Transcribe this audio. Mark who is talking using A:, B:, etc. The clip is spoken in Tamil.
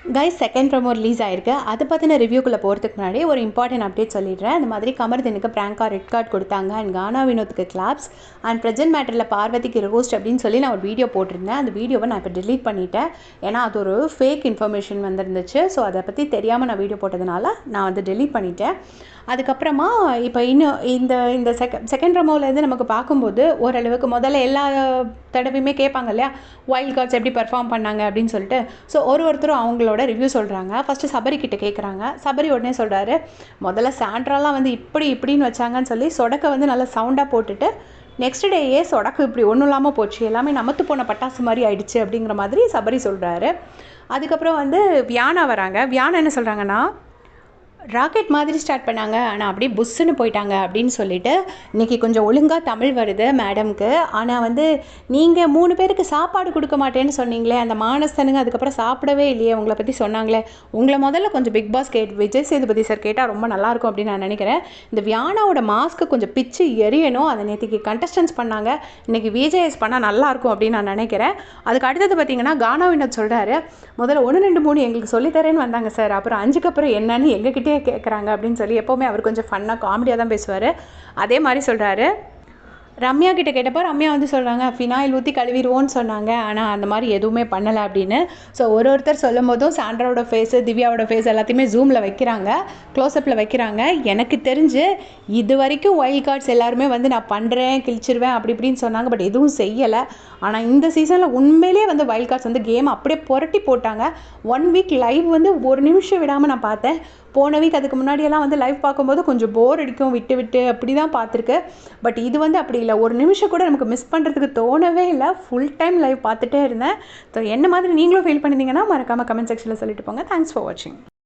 A: கைஸ் செகண்ட் ப்ரோமோ ரிலீஸ் ஆயிருக்கு. அதை பற்றின ரிவ்யூக்குள்ளே போகிறதுக்கு முன்னாடி ஒரு இம்பார்ட்டன்ட் அப்டேட் சொல்லிடுறேன். இந்த மாதிரி கமர்தீனுக்கு பிராங்கா ரெட் கார்டு கொடுத்தாங்க அண்ட் கானா வினோத்துக்கு கிளாப்ஸ் அண்ட் ப்ரெசென்ட் மேட்டரில் பார்வதிக்கு ரோஸ்ட் அப்படின்னு சொல்லி நான் ஒரு வீடியோ போட்டிருந்தேன். அந்த வீடியோவை நான் இப்போ டிலீட் பண்ணிட்டேன். ஏன்னா அது ஒரு ஃபேக் இன்ஃபர்மேஷன் வந்துருந்துச்சு. ஸோ அதை பற்றி தெரியாமல் நான் வீடியோ போட்டதுனால நான் வந்து டிலீட் பண்ணிட்டேன். அதுக்கப்புறமா இப்போ இன்னும் இந்த செகண்ட் ப்ரோமோலேருந்து நமக்கு பார்க்கும்போது ஓரளவுக்கு முதல்ல எல்லா தடவையுமே கேட்பாங்க இல்லையா, வைல்ட் கார்ட்ஸ் எப்படி பெர்ஃபார்ம் பண்ணாங்க அப்படின்னு சொல்லிட்டு. ஸோ ஒருத்தரும் அவங்களோட ரிவ்யூ சொல்கிறாங்க. ஃபஸ்ட்டு சபரி கிட்ட கேட்குறாங்க. சபரி உடனே சொல்கிறாரு, முதல்ல சாண்ட்ராலாம் வந்து இப்படின்னு வச்சாங்கன்னு சொல்லி சொடக்க வந்து நல்லா சவுண்டாக போட்டுட்டு நெக்ஸ்ட் டேயே சொடக்கு இப்படி ஒன்றும் இல்லாமல் போச்சு, எல்லாமே நமத்து போன பட்டாசு மாதிரி ஆயிடுச்சு அப்படிங்கிற மாதிரி சபரி சொல்கிறாரு. அதுக்கப்புறம் வந்து வியானா வராங்க. வியானா என்ன சொல்கிறாங்கன்னா, ராக்கெட் மாதிரி ஸ்டார்ட் பண்ணாங்க ஆனால் அப்படியே புஷ்ஷுன்னு போயிட்டாங்க அப்படின்னு சொல்லிட்டு, இன்றைக்கி கொஞ்சம் ஒழுங்காக தமிழ் வருது மேடம்க்கு. ஆனால் வந்து நீங்கள் 3 பேருக்கு சாப்பாடு கொடுக்க மாட்டேன்னு சொன்னீங்களே, அந்த மானஸ்தனுங்க அதுக்கப்புறம் சாப்பிடவே இல்லையே, உங்களை பற்றி சொன்னாங்களே, உங்களை முதல்ல கொஞ்சம் Bigg Boss Vijay Sethupathi sir கேட்டால் ரொம்ப நல்லாயிருக்கும் அப்படின்னு நான் நினைக்கிறேன். இந்த வியானாவோட மாஸ்க்கு கொஞ்சம் பிச்சு எரியணும். அதை நேற்றுக்கு கண்டஸ்டன்ஸ் பண்ணாங்க, இன்றைக்கி விஜேஎஸ் பண்ணால் நல்லாயிருக்கும் அப்படின்னு நான் நினைக்கிறேன். அதுக்கு அடுத்தது பார்த்திங்கன்னா கானா வினோத் சொல்கிறாரு, முதல்ல 1 2 3 எங்களுக்கு சொல்லித்தரேன்னு வந்தாங்க சார், அப்புறம் 5க்கு அப்புறம் என்னன்னு எங்ககிட்டே கேட்குறாங்க அப்படின்னு சொல்லி எப்போவுமே அவர் கொஞ்சம் ஃபன்னாக காமெடியாக தான் பேசுவார். அதே மாதிரி சொல்கிறாரு. ரம்யா கிட்ட கேட்டப்போ ரம்யா வந்து சொல்கிறாங்க, ஃபினாயில் ஊற்றி கழுவிடுவோன்னு சொன்னாங்க, ஆனால் அந்த மாதிரி எதுவுமே பண்ணலை அப்படின்னு. ஸோ ஒருத்தர் சொல்லும் போதும் சாண்ட்ராவோட ஃபேஸு திவ்யாவோட ஃபேஸ் எல்லாத்தையுமே ஜூமில் வைக்கிறாங்க, க்ளோஸ்அப்பில் வைக்கிறாங்க. எனக்கு தெரிஞ்சு இது வரைக்கும் வைல்ட் கார்ட்ஸ் எல்லாருமே வந்து நான் பண்ணுறேன் கிழிச்சிருவேன் அப்படி இப்படின்னு சொன்னாங்க, பட் எதுவும் செய்யலை. ஆனால் இந்த சீசனில் உண்மையிலே வந்து வைல்ட் கார்ட்ஸ் வந்து கேம் அப்படியே புரட்டி போட்டாங்க. 1 வீக் லைவ் வந்து ஒரு நிமிஷம் விடாமல் நான் பார்த்தேன். போன வீக் அதுக்கு முன்னாடியெல்லாம் வந்து லைவ் பார்க்கும்போது கொஞ்சம் போர் அடிக்கும், விட்டு அப்படி தான் பார்த்துருக்கு. பட் இது வந்து அப்படி இல்லை, ஒரு நிமிஷம் கூட நமக்கு மிஸ் பண்ணுறதுக்கு தோணவே இல்லை. ஃபுல் டைம் லைவ் பார்த்துட்டே இருந்தேன். ஸோ என்ன மாதிரி நீங்களும் ஃபீல் பண்ணியிருந்தீங்கன்னா மறக்காமல் கமெண்ட் செக்ஷனில் சொல்லிட்டு போங்க. தேங்க்ஸ் ஃபார் வாட்சிங்.